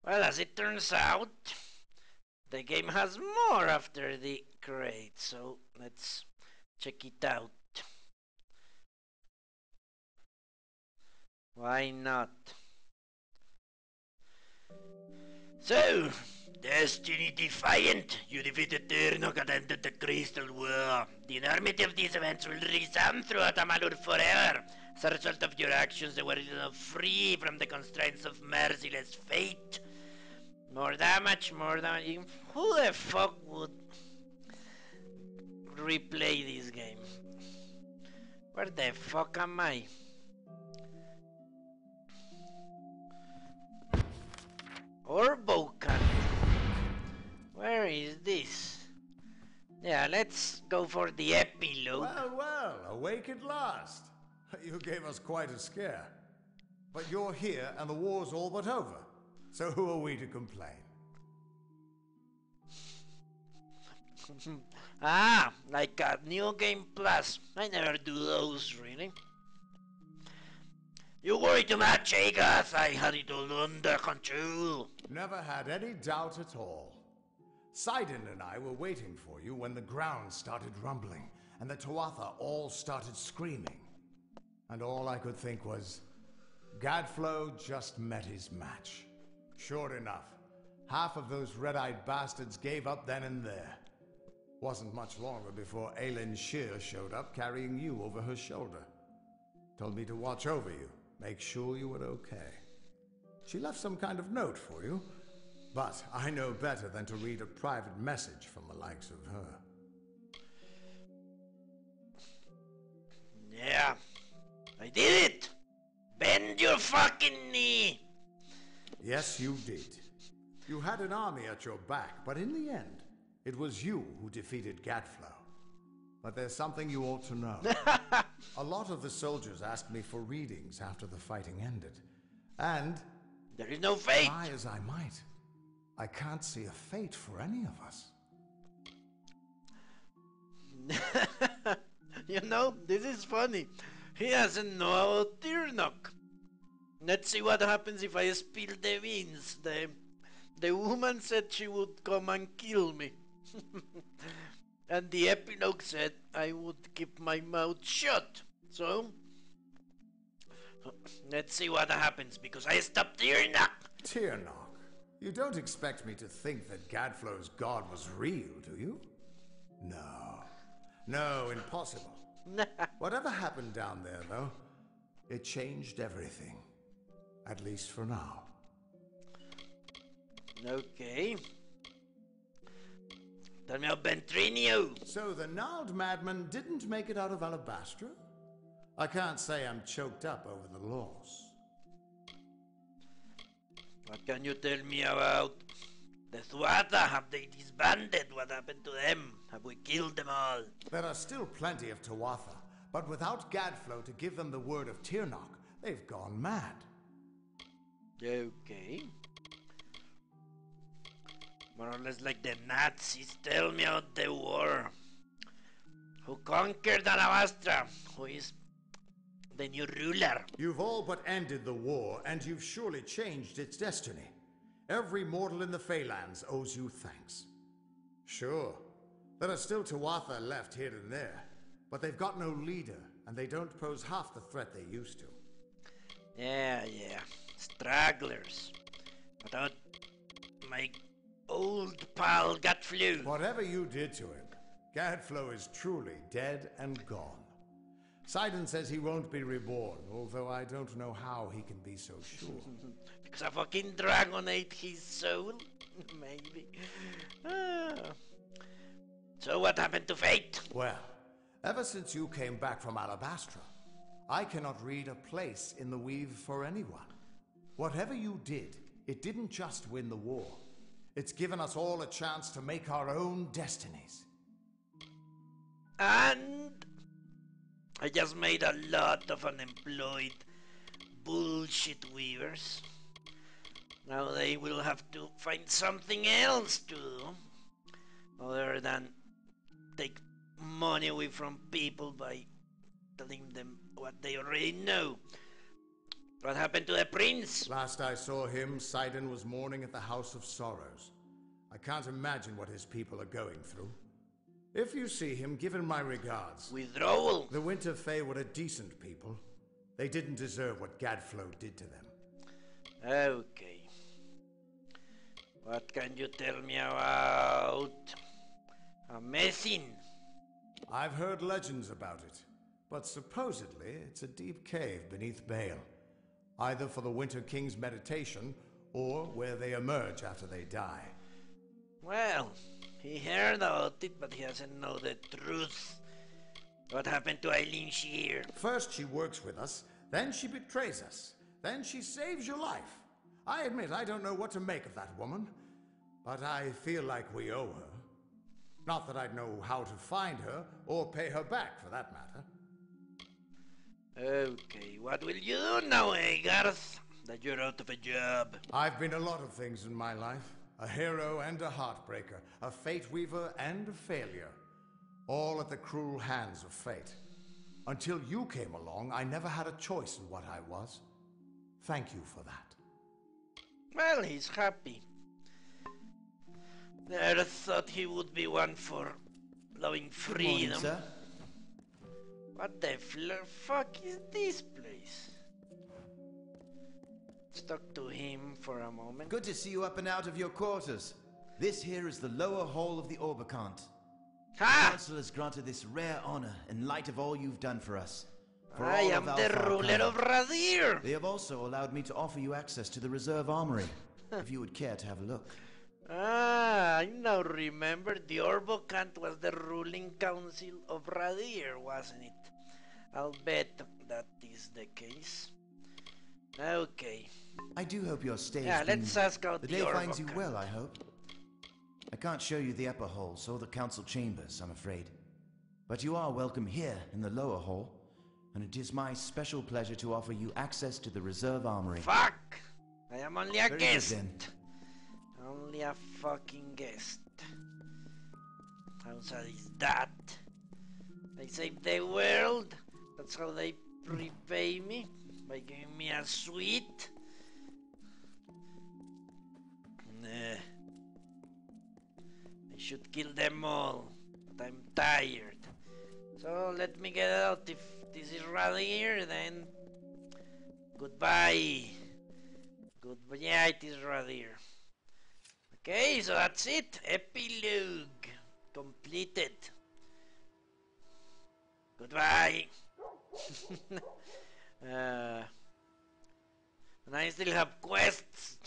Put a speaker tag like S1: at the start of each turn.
S1: Well, as it turns out, the game has more after the crate, so let's check it out. Why not? So, Destiny Defiant, you defeated Turnok and entered the Crystal War. The enormity of these events will resound throughout Amalur forever. As a result of your actions, the world is now free from the constraints of merciless fate. More damage. Who the fuck would replay this game? Where the fuck am I? Orbocant. Where is this? Yeah, let's go for the epilogue.
S2: Well, awake at last. You gave us quite a scare. But you're here and the war's all but over. So who are we to complain?
S1: Like a New Game Plus. I never do those, really. You worry too much, Agas. I had it all under control.
S2: Never had any doubt at all. Sidon and I were waiting for you when the ground started rumbling and the Tuatha all started screaming. And all I could think was, Gadflow just met his match. Sure enough, half of those red-eyed bastards gave up then and there. Wasn't much longer before Aelin Shear showed up carrying you over her shoulder. Told me to watch over you, make sure you were okay. She left some kind of note for you, but I know better than to read a private message from the likes of her.
S1: Yeah, I did it! Bend your fucking knee!
S2: Yes, you did. You had an army at your back, but in the end, it was you who defeated Gadflow. But there's something you ought to know. A lot of the soldiers asked me for readings after the fighting ended. And...
S1: there is no fate!
S2: try as I might, I can't see a fate for any of us.
S1: You know, this is funny. He doesn't know about Turnok. Let's see what happens if I spill the beans. The woman said she would come and kill me. And the epilogue said I would keep my mouth shut. So, let's see what happens, because I stopped Turnok.
S2: Turnok? You don't expect me to think that Gadflow's god was real, do you? No, impossible. Whatever happened down there, though, it changed everything. At least for now.
S1: Okay. Tell me about Ventrinio.
S2: So the gnarled madman didn't make it out of Alabastra? I can't say I'm choked up over the loss.
S1: What can you tell me about the Tuatha? Have they disbanded? What happened to them? Have we killed them all?
S2: There are still plenty of Tuatha, but without Gadflow to give them the word of Turnok, they've gone mad.
S1: Okay. More or less like the Nazis. Tell me about the war. Who conquered Alabastra? Who is the new ruler?
S2: You've all but ended the war, and you've surely changed its destiny. Every mortal in the Phalanx owes you thanks. Sure, there are still Tuatha left here and there, but they've got no leader, and they don't pose half the threat they used to.
S1: Yeah. Stragglers. What about my old pal Gadflow?
S2: Whatever you did to him, Gadflow is truly dead and gone. Sidon says he won't be reborn, although I don't know how he can be so sure.
S1: Because a fucking dragon ate his soul? Maybe. So what happened to fate?
S2: Well, ever since you came back from Alabastra, I cannot read a place in the Weave for anyone. Whatever you did, it didn't just win the war. It's given us all a chance to make our own destinies.
S1: And I just made a lot of unemployed bullshit weavers. Now they will have to find something else to do, other than take money away from people by telling them what they already know. What happened to the prince?
S2: Last I saw him, Sidon was mourning at the House of Sorrows. I can't imagine what his people are going through. If you see him, give him my regards.
S1: Withdrawal?
S2: The Winter Fae were a decent people. They didn't deserve what Gadflow did to them.
S1: Okay. What can you tell me about a Messin?
S2: I've heard legends about it, but supposedly it's a deep cave beneath Bale. Either for the Winter King's meditation, or where they emerge after they die.
S1: Well, he heard about it, but he doesn't know the truth. What happened to Eileen Shear?
S2: First she works with us, then she betrays us, then she saves your life. I admit I don't know what to make of that woman, but I feel like we owe her. Not that I'd know how to find her, or pay her back for that matter.
S1: Okay, what will you do now, Garth? That you're out of a job.
S2: I've been a lot of things in my life. A hero and a heartbreaker, a fate weaver and a failure. All at the cruel hands of fate. Until you came along, I never had a choice in what I was. Thank you for that.
S1: Well, he's happy. Darth thought he would be one for loving freedom.
S3: Good morning, sir.
S1: What the fuck is this place? Let's talk to him for a moment.
S3: Good to see you up and out of your quarters. This here is the lower hall of the Orbocant. The
S1: Ha!
S3: council has granted this rare honor in light of all you've done for us. For
S1: I
S3: all
S1: am
S3: of
S1: the
S3: Alpha
S1: ruler
S3: Arcana.
S1: of Radir.
S3: They have also allowed me to offer you access to the reserve armory, if you would care to have a look.
S1: Ah, I now remember the Orbocant was the ruling council of Radir, wasn't it? I'll bet that is the case. Okay.
S3: I do hope your stay
S1: Yeah,
S3: has
S1: let's
S3: been...
S1: ask out
S3: The
S1: the
S3: day finds you
S1: Orbocant.
S3: well, I hope. I can't show you the upper halls or the council chambers, I'm afraid. But you are welcome here in the lower hall, and it is my special pleasure to offer you access to the reserve armory.
S1: Fuck! I am only a
S3: Very good
S1: guest.
S3: then.
S1: Only a fucking guest. How sad is that? I saved the world. That's how they repay me. By giving me a suite. Nah. I should kill them all. But I'm tired. So let me get out. If this is Radir, then goodbye. Goodbye. Yeah, it is Radir. Okay, so that's it. Epilogue completed. Goodbye. And I still have quests